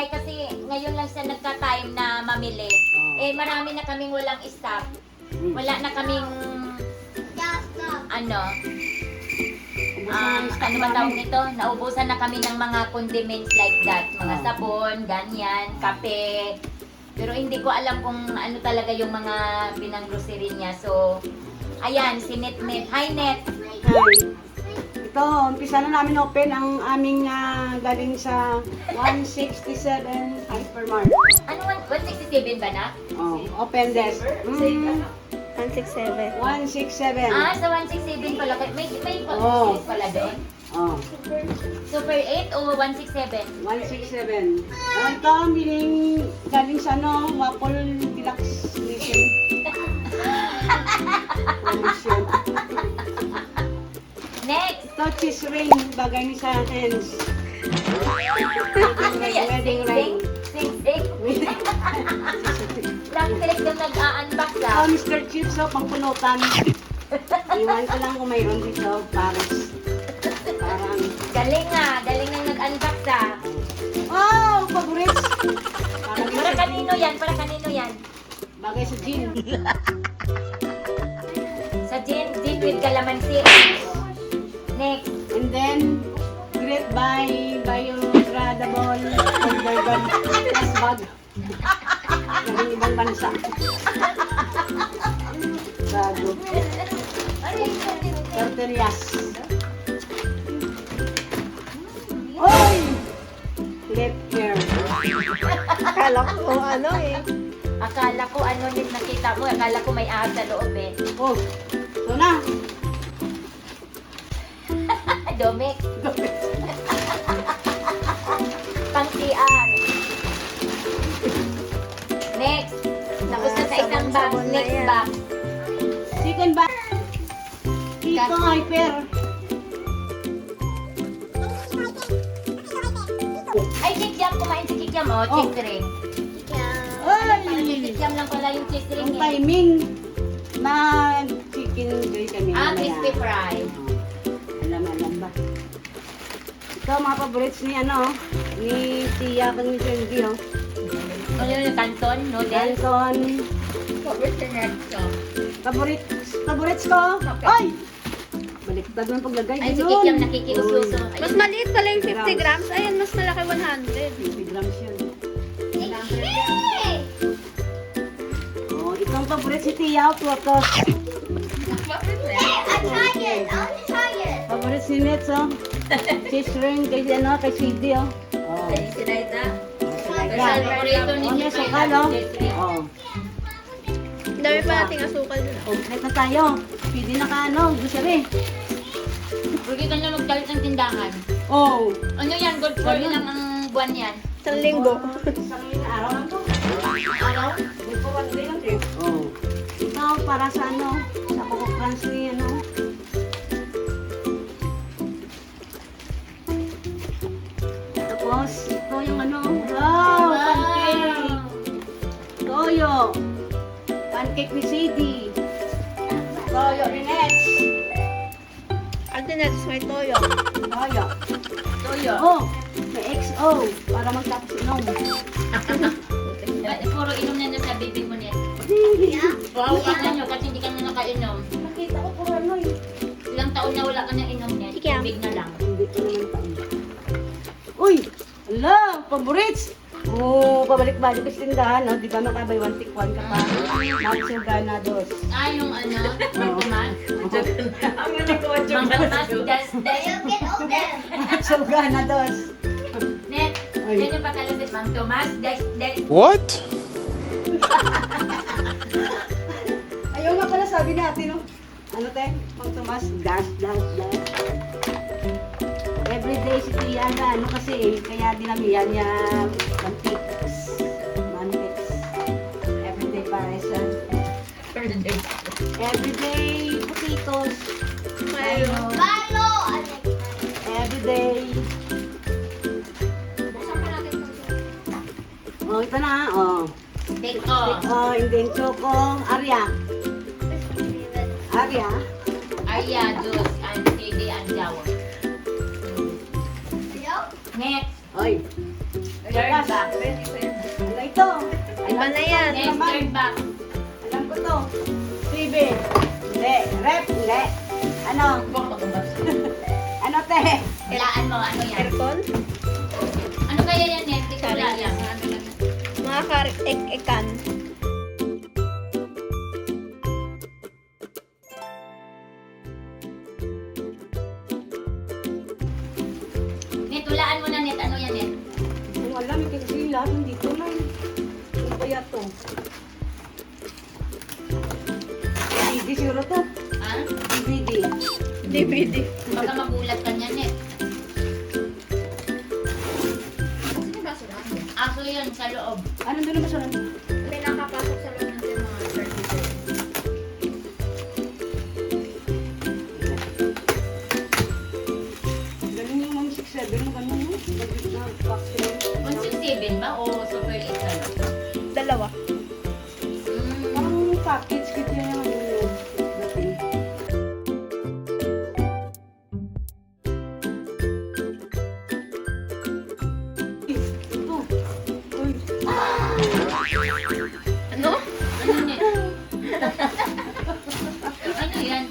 Inay kasi ngayon lang siya nagka-time na mamili. Eh marami na kaming walang stock. Wala na kaming ano ba tawag nito? Naubusan na kami ng mga condiments like that. Mga sabon, ganyan, kape. Pero hindi ko alam kung ano talaga yung mga pinang-grocery niya. So, ayan, si Net. Hi, Net! Hi. Ito, umpisa na namin open ang aming galing sa 167 Hypermart. Ano, 167 ba na? Oh, open desk. 167. 167. Ah, sa 167 pala. May Oh. series pala doon. Oh, Super 8 o 167? 167. Ito ang biling galing sa Waffle Deluxe Edition. Promotion. Next! Ito, cheese ring, bagay ni sa hands. Wedding ring. Sing. Lang trip yung nag-a-unbox Oh, Mr. Chips, pangpunutan. Iwan ko lang kung mayroon dito, Paris. Parang, Galing nga nag-unbox wow, favorites. Para kanino yan? Bagay sa gin. Sa gin with calamansi. Next. And then, great by biodegradable plastic bag. Galing ibang bansa. Bago. Tortillas. Oy! Lip hair. Akala ko ano eh. Akala ko din nakita mo. Akala ko may ahas sa loob eh. Oh, ito na. Domik. Pang-CR. Next. Tapos na sa isang box. Next box. Chicken ba? Tito Hyper. Ay, kikiam. Kumain si kikiam oh. Cheese ring. Ay! Kikiam lang pala yung cheese ring Yung eh. timing na chicken joy kami. Ah, crispy fry. Alam ba? Ito mga favorites ni ni Tia kang ni Cindy Ano yung canton? Noodles? Dalton. Favorites ko. Ay! Baliktad mo yung paglagay. Ay, si Yun. kikiam nakikiususo. Mas maliit pala yung 50 grams. Ayan, mas malaki 100. 50 grams yun. Oh, itong favorite si Tia, Tuatos. Favorite si Nets, cheese ring kay kay Cindy, Oh. Si Raita? Yan. Paborito ni Oh, may Chief sukal, Raita, oh. cheese ring. Oh. Ang dami pa nating asukal dun. Complete na tayo. Pwede na ka, grocery. Pwede ka na magkalit ng tindahan. Oh. Ano yan? Good for ilang ang buwan yan? Isang linggo. Isang araw lang to. Araw? Good for one day lang, Oh. Ito, para sa sa Coco Crunch ni Tapos, ito yung wow, pancake. Toyo. Pancake ni Sadie. Toyo ni Nets. Alternates may toyo. Toyo. Toyo. Oh, may XO para magtapos inom. Ba't puro inom na sa bibig mo net? Yeah. Wow, nyo kasi hindi ka na nakainom. Nakita ko puro Ilang taon na wala ka na inom net. Sige, ah. Bibig na lang. Hindi ko naman taon. Uy! Ala! Favorites! Oh, pabalik-balik sa tindahan, Di ba makabay one take one ka pa? Matso ganados. Ah, yung mangkuman? Mangkuman, just Matso ganados. net. Ay. Yan yung pagkalasit, Mang Tomas. What? Ayaw nga pala sabi natin, Ano te? Pang Tomas, dash. Everyday si Tia kasi kaya dinamihan niya mantics. Everyday para sa everyday potatoes. Mayo. Everyday. Oh, ito na, Take off. Oh, and then choco, Arya. Arya, Juice, and CD, and Jawa. Next. Oy. Third last. box. Ano ito? Iba na yan. Next, third box. Alam ko to. TV. Hindi. Rep. Hindi. Ano? Ano te? Kailaan mo, ano yan? Aircon. Ano kaya yan, Net? Hindi ko wala yan. Mga ek-ekan. Net, hulaan mo na, Net. Ano yan, Net? Kung alam, kasi lahat nandito na. Ano kaya to? DVD siguro to. Ha? DVD. DVD. Baka magulat ka niyan, Net. Aso yun, sa loob. Ano doon na masalan? May nakapasok sa loob natin mga services. Ganun yung 167 mo, ganun yung vaccine. 167 ba? O super 8 na lang? Dalawa. Parang package kit yun yung ano yung dating. Ito. Uy. Ano? Ano, Net? Ano yan?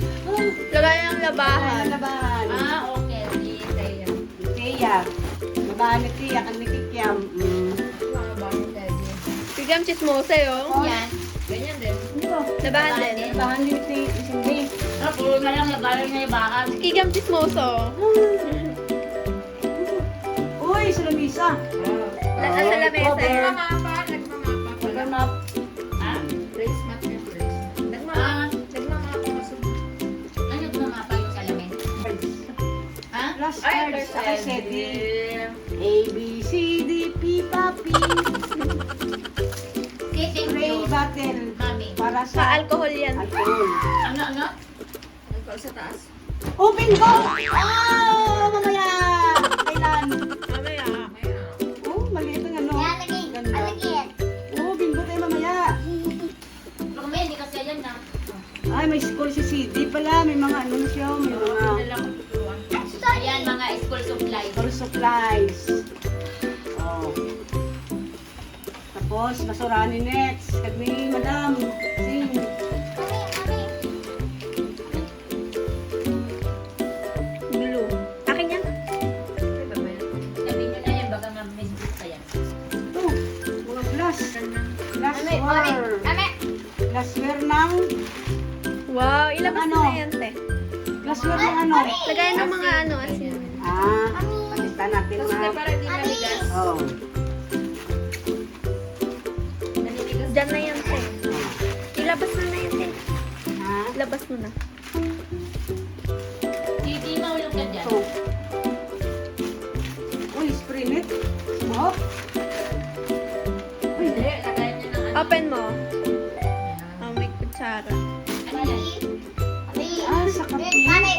Lagay ng labahan. Labahan. Ah, okay. Di sa'yo. Tiya. Labahan ni Tiya. Kan ni Kikiam. Bigyan chismosa yun. Yan. Ganyan din. Ano? Labahan din. Labahan ni Tiya. Isindi. Ah, puro na lang labanan na yung bakan. Kigam chismoso. Uy, sa lamisa. Nasa sa lamesa. Nagmamapa. Ha? Ah, ano tumamapa yung salamin? Ha? Last Ay, cards. third Ako card. sedi. A, B, C, D, P, Papi. Say thank Ray you, battle. Mami. Para Sa sa alcohol yan. alcohol. Ano? Open go! Oh, mamaya! Kailan? Mamaya. Oh, maliit ang ano. Ganda. Oh, bingo tayo mamaya. Pero kami, hindi kasi yan na. Ay, may school si CD pala. May mga ano na siya. May mga Ayan, mga school supplies. school supplies. Oh. Tapos, masurani next. Kagni, madam. Sing. Blue. Akin yan. Sabi nyo na yan, baga nga may gusto yan. Ito, mga glass. Glassware. Glassware ng... Wow, ilabas Ano? mo na yan, te. Glassware ng ano? Lagay ng mga ano, asin. Ah, palitan natin mga... Oh. Diyan na yan, te. Ilabas mo na yan, te. Ha? Ilabas mo na. Hindi mahulog ka dyan. Ito. Uy, spray net. Oh. Uy, Hindi, lagayan nyo ng ano. Open mo. Oh, may kutsara. Ano yan? ah, sa kape.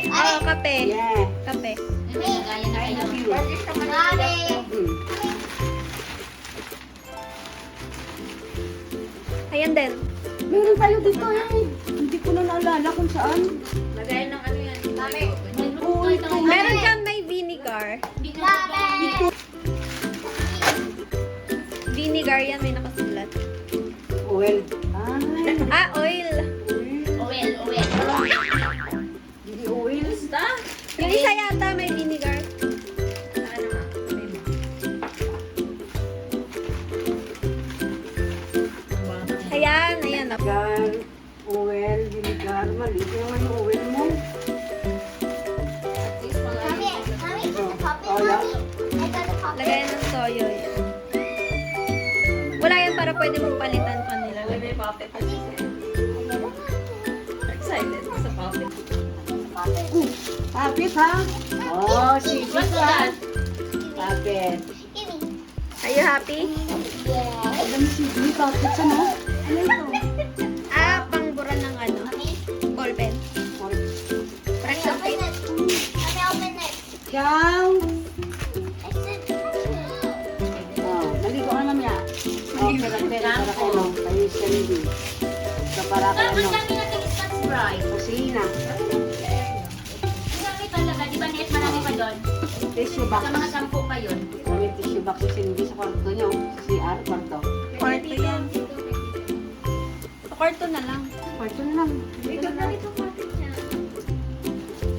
Oh, kape. Yeah. Kape. Lagayan na kayo. Hmm. Ayan din. Meron tayo dito eh. Hindi ko na naalala kung saan. Lagayan ng ano yan. Uy, ito. Meron dyan may vinegar. Vinegar yan, may nakasulat. Oil. Ay. Ah, oil. Oil. Hindi oil. Yung isa yata may vinegar. Ayan. Vinegar, oil, vinegar. Mali naman yung oil mo. Lagay ng soyo yan. Wala yan para pwede mong palitan pa nila. Papit ha? Oh, sige What's ha. that? Papit. Are you happy? Alam si Bini, papit sa no? Ano ito? Ah, pangbura ng ano? Ballpen. Parang shampoo. Ikaw. Oh, naligo ka na mamaya. Oh, pera para kayo. Kayo siya hindi. So, para kayo Ang ano. dami nating Scotch Brite. Kusina. Ang dami talaga. Di ba, Net? Marami pa doon. Tissue box. Sa mga 10 pa yun. Kami tissue box si Cindy sa kwarto niyo. Sa CR, kwarto. Kwarto yan. Sa kwarto na lang. Kwarto na lang. Ito na ito kwarto niya.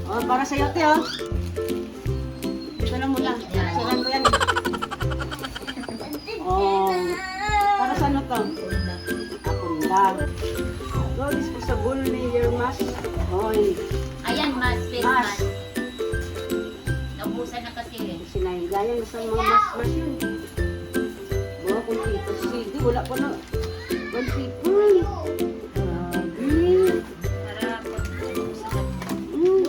Oh, para sa'yo, te, oh. Ito lang muna. Siran ko yan. Oh, para saan na to? Apunda. Go, disposable layer mask. Hoy, Ayan, mas, face Mas. mask. Naubusan na kasi eh. sinahigayan sa mga mas yun. Bawa kung dito si CD, wala pa na. One people. Grabe. Para pag-ubusan. Mm.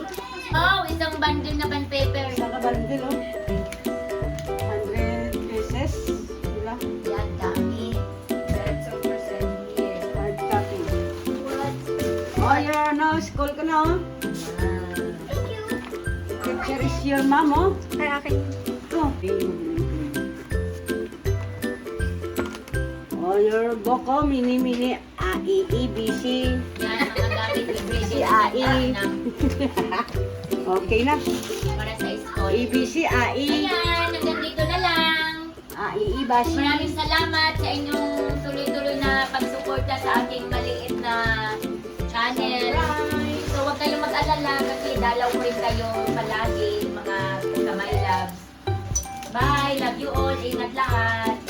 Oh, isang bundle na band paper. Isang kabandil, oh. 100 pesos. Wala. Yan, dami. That's over 7 years. Hard copy. What? Oh, you're now, school ka na, oh. Teacher is your mom, oh. Ay, akin. Ito. Oh, your boko, mini, ABC. Yan, mga gamit libre Si din AI. Okay na. para sa school. ABC, AI. Ayan, hanggang dito na lang. AI, Bashi. Maraming salamat sa inyong tuloy-tuloy na pagsuporta sa aking maliit na channel. So, huwag kayong mag-alala kasi dalaw ko rin kayo palagi, mga kamay loves. Bye! Love you all! Ingat lahat!